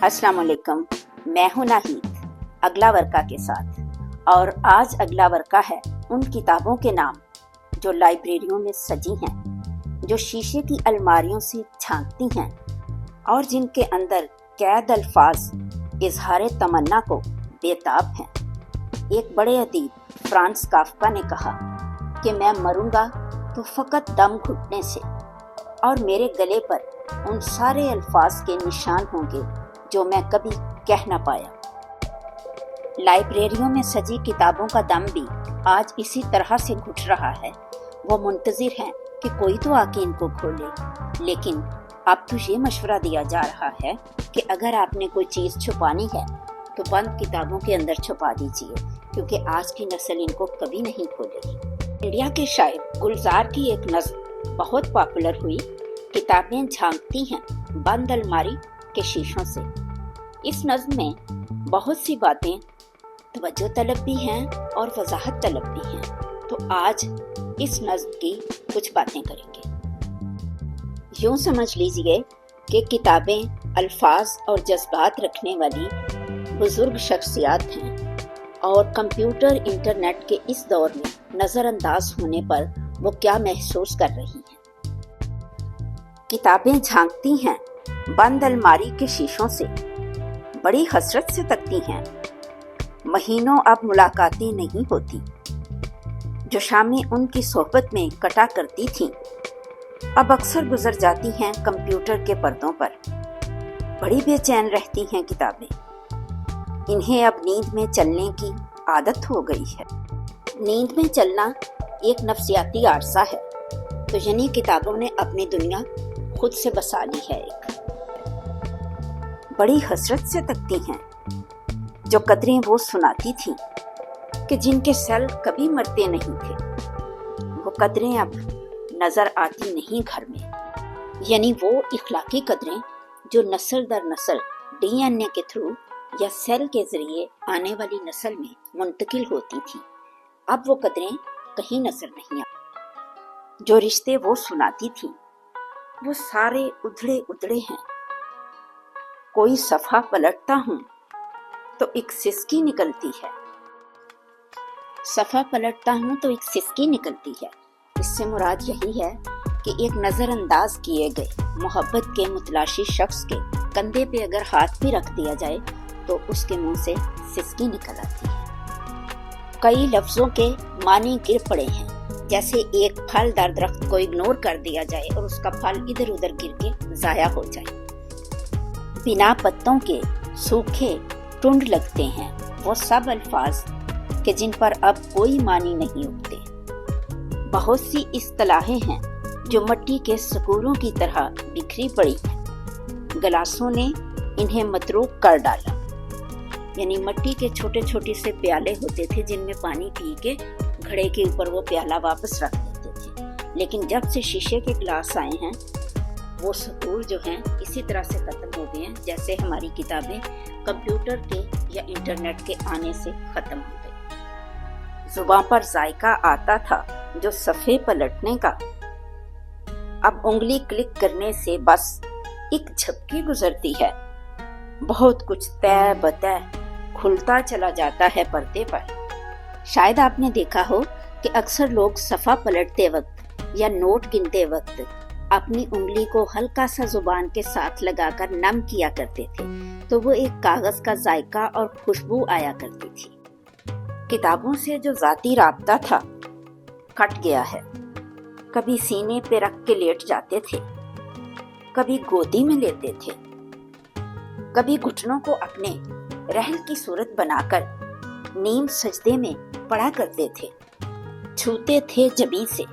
अस्सलाम वालेकुम, मैं हूं नाहिद अगला वर्का के साथ। और आज अगला वर्का है उन किताबों के नाम जो लाइब्रेरियों में सजी हैं, जो शीशे की अलमारियों से झांकती हैं और जिनके अंदर कैद अल्फाज इजहार तमन्ना को बेताब हैं। एक बड़े अदीब फ्रांस काफ्का ने कहा कि मैं मरूंगा तो फकत दम घुटने से, और मेरे गले पर उन सारे अल्फाज के निशान होंगे जो मैं कभी कह न पाया। लाइब्रेरियों में सजी किताबों का दम भी आज इसी तरह से घुट रहा है। वो मुंतजिर हैं कि कोई तो आके इनको खोले, लेकिन अब तो ये मशवरा दिया जा रहा है कि अगर आपने कोई चीज़ छुपानी है तो बंद किताबों के अंदर छुपा दीजिए, क्योंकि आज की नस्ल इनको कभी नहीं खोलेगी। इंडिया के शायर गुलजार की एक नज़्म बहुत पॉपुलर हुई, किताबें झांकती हैं बंद अलमारी के शीशों से। इस नज़्म में बहुत सी बातें तवज्जो तलब भी हैं और वजाहत तलब भी हैं, तो आज इस नज़्म की कुछ बातें करेंगे। यूँ समझ लीजिए कि किताबें अल्फाज और जज्बात रखने वाली बुजुर्ग शख्सियात हैं, और कंप्यूटर इंटरनेट के इस दौर में नज़रअंदाज होने पर वो क्या महसूस कर रही हैं। किताबें झांकती हैं बंद अलमारी के शीशों से, बड़ी हसरत से तकती हैं। महीनों अब मुलाकातें नहीं होती, जो शामें उनकी सोहबत में कटा करती थीं, अब अक्सर गुजर जाती हैं कंप्यूटर के पर्दों पर। बड़ी बेचैन रहती हैं किताबें, इन्हें अब नींद में चलने की आदत हो गई है। नींद में चलना एक नफ्सियाती आरसा है, तो यानी किताबों ने अपनी दुनिया खुद से बसा ली है। एक बड़ी हसरत से तकती हैं जो कदरें वो सुनाती थीं कि जिनके सेल कभी मरते नहीं थे। वो कदरें अब नजर आती नहीं घर में, यानी वो इखलाकी कदरें जो नस्ल दर नस्ल डीएनए के थ्रू या सेल के जरिए आने वाली नस्ल में मुंतकिल होती थी, अब वो कदरें कहीं नजर नहीं आती। जो रिश्ते वो सुनाती थी वो सारे उधड़े उधड़े हैं। कोई सफ़ा पलटता हूँ तो एक सिसकी निकलती है। सफ़ा पलटता हूँ तो एक सिसकी निकलती है। इससे मुराद यही है कि एक नज़रअंदाज किए गए मोहब्बत के मुतलाशी शख्स के कंधे पे अगर हाथ भी रख दिया जाए तो उसके मुंह से सिसकी निकल आती है। कई लफ्ज़ों के मानी गिर पड़े हैं, जैसे एक फलदार दरख्त को इग्नोर कर दिया जाए और उसका फल इधर उधर गिर के ज़ाया हो जाए। बिना पत्तों के सूखे टुंड लगते हैं वो सब अल्फाज कि जिन पर अब कोई मानी नहीं उगते। बहुत सी इस्तिलाहें हैं जो मिट्टी के सकूरों की तरह बिखरी पड़ी हैं। गिलासों ने इन्हें मतरूक कर डाला, यानी मिट्टी के छोटे छोटे से प्याले होते थे जिनमें पानी पी के घड़े के ऊपर वो प्याला वापस रख देते थे। लेकिन जब से शीशे के गिलास आए हैं वो सकूर जो हैं इसी तरह से ख़त्म हो गए हैं, जैसे हमारी किताबें कंप्यूटर के या इंटरनेट के आने से ख़त्म हो गई। ज़ुबान पर जायका आता था जो सफ़े पलटने का, अब उंगली क्लिक करने से बस एक झपकी गुजरती है। बहुत कुछ तय बतय खुलता चला जाता है पर्दे पर। शायद आपने देखा हो कि अक्सर लोग सफ़ा पलटते वक्त या नोट गिनते वक्त अपनी उंगली को हल्का सा जुबान के साथ लगाकर नम किया करते थे, तो वो एक कागज का जायका और खुशबू आया करती थी। किताबों से जो जाती राब्ता था कट गया है। कभी सीने पे रख के लेट जाते थे, कभी गोदी में लेते थे, कभी घुटनों को अपने रहल की सूरत बनाकर नीम सजदे में पड़ा करते थे, छूते थे जबीं से।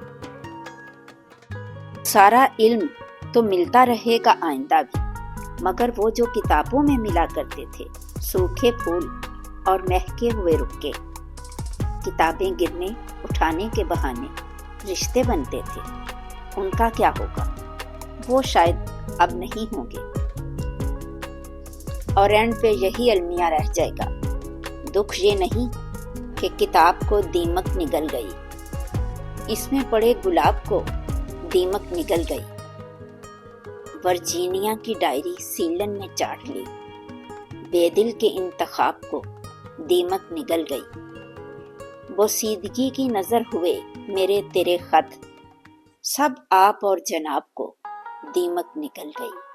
सारा इल्म तो मिलता रहेगा आइंदा भी, मगर वो जो किताबों में मिला करते थे, सूखे फूल और महके हुए रुक्के, किताबें गिरने उठाने के बहाने रिश्ते बनते थे, उनका क्या होगा? वो शायद अब नहीं होंगे, और एंड पे यही अलमिया रह जाएगा। दुख ये नहीं कि किताब को दीमक निगल गई, इसमें पड़े गुलाब को दीमक निगल गई। वर्जीनिया की डायरी सीलन में चाट ली, بے دل کے انتخاب کو دیمک نگل گئی۔ بوسیدگی کی نظر ہوئے میرے تیرے خط، سب آپ اور جناب کو دیمک نکل گئی۔